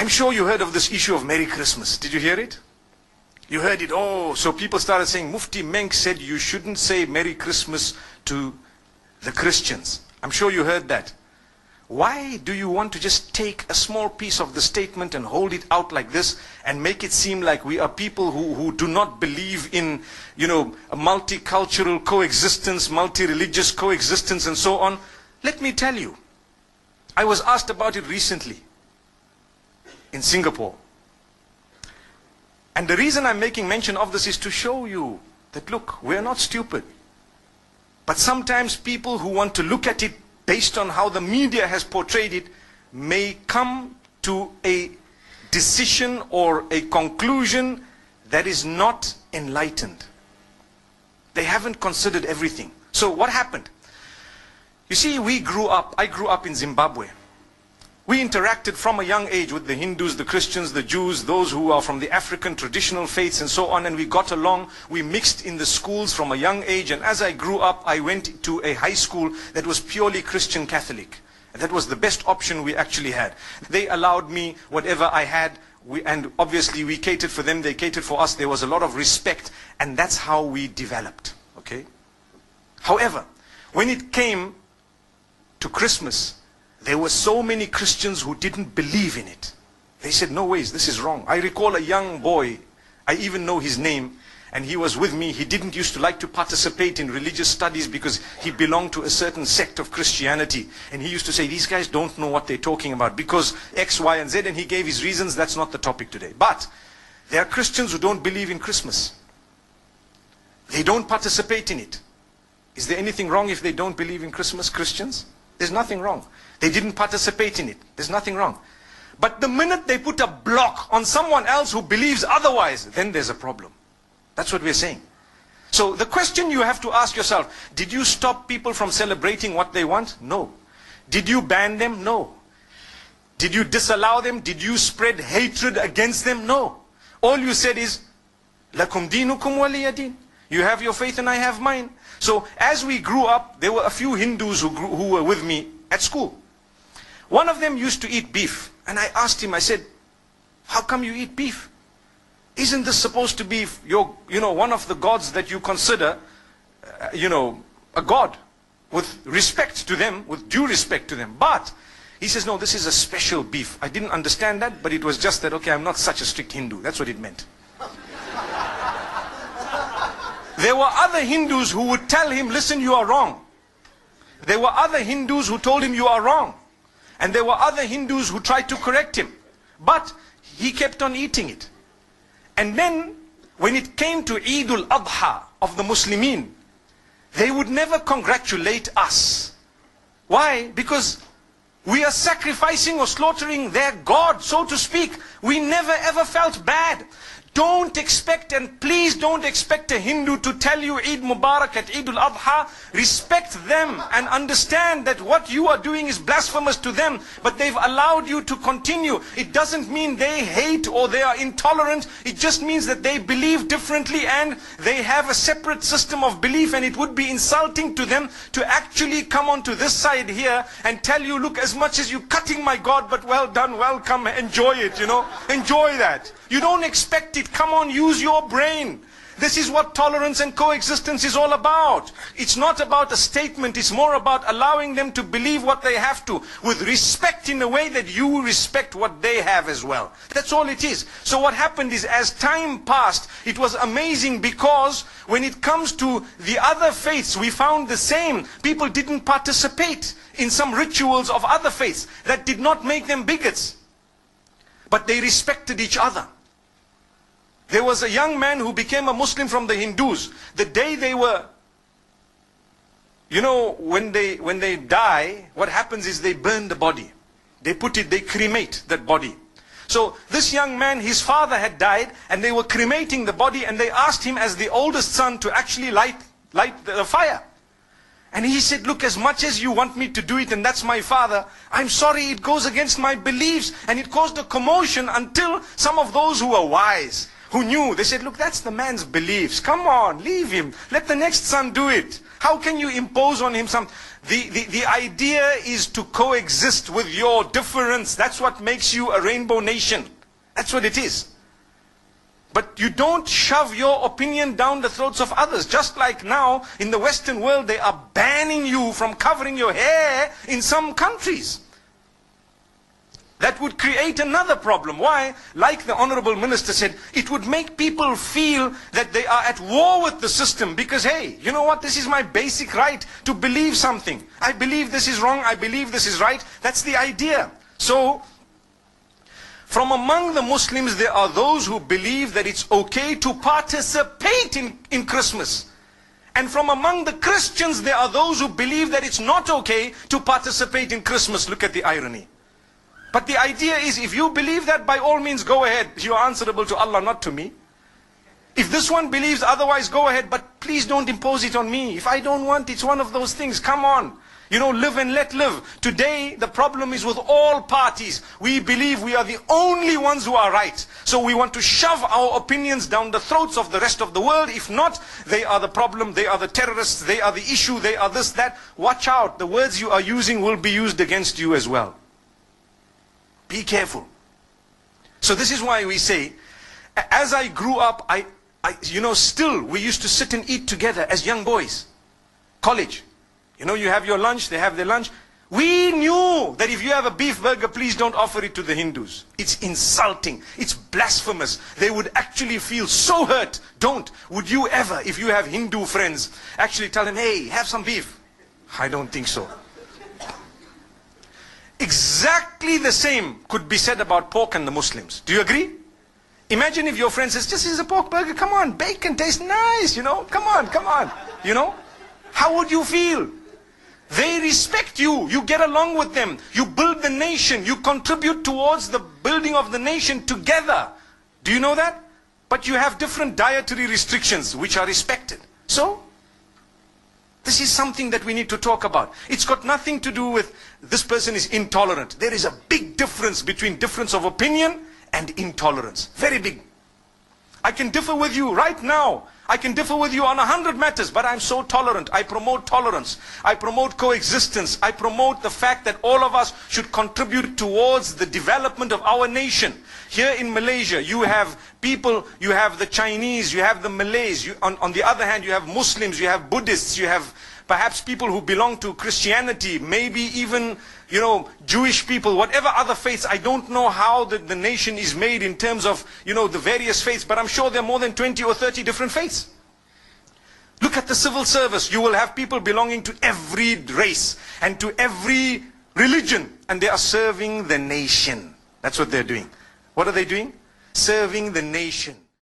I'm sure you heard of this issue of Merry Christmas. Did you hear it? You heard it. Oh, so people started saying, Mufti Menk said you shouldn't say Merry Christmas to the Christians. I'm sure you heard that. Why do you want to just take a small piece of the statement and hold it out like this and make it seem like we are people who do not believe in, a multicultural coexistence, multi-religious coexistence and so on? Let me tell you, I was asked about it recently in Singapore. And the reason I'm making mention of this is to show you that, look, we're not stupid. But sometimes people who want to look at it based on how the media has portrayed it may come to a decision or a conclusion that is not enlightened. They haven't considered everything. So what happened? You see, I grew up in Zimbabwe. We interacted from a young age with the Hindus, the Christians, the Jews, those who are from the African traditional faiths and so on, and we got along. We mixed in the schools from a young age, and as I grew up, I went to a high school that was purely Christian Catholic. And that was the best option we actually had. They allowed me whatever I had, and obviously we catered for them, they catered for us. There was a lot of respect, and that's how we developed. Okay? However, when it came to Christmas, there were so many Christians who didn't believe in it. They said, no ways, this is wrong. I recall a young boy, I even know his name, and he was with me. He didn't used to like to participate in religious studies because he belonged to a certain sect of Christianity. And he used to say, these guys don't know what they're talking about because X, Y, and Z, and he gave his reasons. That's not the topic today. But there are Christians who don't believe in Christmas. They don't participate in it. Is there anything wrong if they don't believe in Christmas, Christians? There's nothing wrong. They didn't participate in it. There's nothing wrong. But the minute they put a block on someone else who believes otherwise, then there's a problem. That's what we're saying. So the question you have to ask yourself, did you stop people from celebrating what they want? No. Did you ban them? No. Did you disallow them? Did you spread hatred against them? No. All you said is, Lakum dinukum waliya din. You have your faith and I have mine. So as we grew up, there were a few Hindus who were with me at school. One of them used to eat beef. And I asked him, I said, how come you eat beef? Isn't this supposed to be one of the gods that you consider, a god with respect to them, with due respect to them? But he says, no, this is a special beef. I didn't understand that, but it was just that, okay, I'm not such a strict Hindu. That's what it meant. There were other Hindus who would tell him, listen, you are wrong. There were other Hindus who told him you are wrong. And there were other Hindus who tried to correct him. But he kept on eating it. And then, when it came to Eid al-Adha of the Muslimin, they would never congratulate us. Why? Because we are sacrificing or slaughtering their God, so to speak. We never ever felt bad. Don't expect, and please don't expect a Hindu to tell you Eid Mubarak at Eid al-Adha. Respect them and understand that what you are doing is blasphemous to them, but they've allowed you to continue. It doesn't mean they hate or they are intolerant. It just means that they believe differently and they have a separate system of belief, and it would be insulting to them to actually come onto this side here and tell you, look, as much as you're cutting my God, but well done, welcome, enjoy it, enjoy that. You don't expect it. Come on, use your brain. This is what tolerance and coexistence is all about. It's not about a statement. It's more about allowing them to believe what they have to, with respect in a way that you respect what they have as well. That's all it is. So what happened is, as time passed, it was amazing, because when it comes to the other faiths, we found the same. People didn't participate in some rituals of other faiths. That did not make them bigots. But they respected each other. There was a young man who became a Muslim from the Hindus. The day they were, when they die, what happens is they burn the body. They cremate that body. So this young man, his father had died, and they were cremating the body, and they asked him as the oldest son to actually light the fire. And he said, look, as much as you want me to do it, and that's my father, I'm sorry, it goes against my beliefs. And it caused a commotion until some of those who were wise, who knew. They said, look, that's the man's beliefs. Come on, leave him. Let the next son do it. How can you impose on him some... The idea is to coexist with your difference. That's what makes you a rainbow nation. That's what it is. But you don't shove your opinion down the throats of others. Just like now, in the Western world, they are banning you from covering your hair in some countries. That would create another problem. Why? Like the Honorable Minister said, it would make people feel that they are at war with the system. Because, hey, you know what? This is my basic right to believe something. I believe this is wrong. I believe this is right. That's the idea. So, from among the Muslims, there are those who believe that it's okay to participate in Christmas. And from among the Christians, there are those who believe that it's not okay to participate in Christmas. Look at the irony. But the idea is, if you believe that, by all means, go ahead. You are answerable to Allah, not to me. If this one believes otherwise, go ahead. But please don't impose it on me. If I don't want, it's one of those things. Come on. You know, live and let live. Today, the problem is with all parties. We believe we are the only ones who are right. So we want to shove our opinions down the throats of the rest of the world. If not, they are the problem, they are the terrorists, they are the issue, they are this, that. Watch out. The words you are using will be used against you as well. Be careful. So this is why we say, as I grew up, still we used to sit and eat together as young boys. College. You know, you have your lunch, they have their lunch. We knew that if you have a beef burger, please don't offer it to the Hindus. It's insulting. It's blasphemous. They would actually feel so hurt. Don't. Would you ever, if you have Hindu friends, actually tell them, hey, have some beef? I don't think so. Exactly the same could be said about pork and the Muslims. Do you agree? Imagine if your friend says, just is a pork burger, come on, bacon tastes nice, you know, come on, you know. How would you feel? They respect you, you get along with them, you build the nation, you contribute towards the building of the nation together. Do you know that? But you have different dietary restrictions which are respected. So, this is something that we need to talk about. It's got nothing to do with this person is intolerant. There is a big difference between difference of opinion and intolerance. Very big. I can differ with you right now. I can differ with you on 100 matters, but I'm so tolerant. I promote tolerance. I promote coexistence. I promote the fact that all of us should contribute towards the development of our nation. Here in Malaysia, you have people, you have the Chinese, you have the Malays. On the other hand, you have Muslims, you have Buddhists, you have perhaps people who belong to Christianity, maybe even, you know, Jewish people, whatever other faiths. I don't know how the nation is made in terms of, you know, the various faiths, but I'm sure there are more than 20 or 30 different faiths. Look at the civil service. You will have people belonging to every race and to every religion, and they are serving the nation. That's what they're doing. What are they doing? Serving the nation.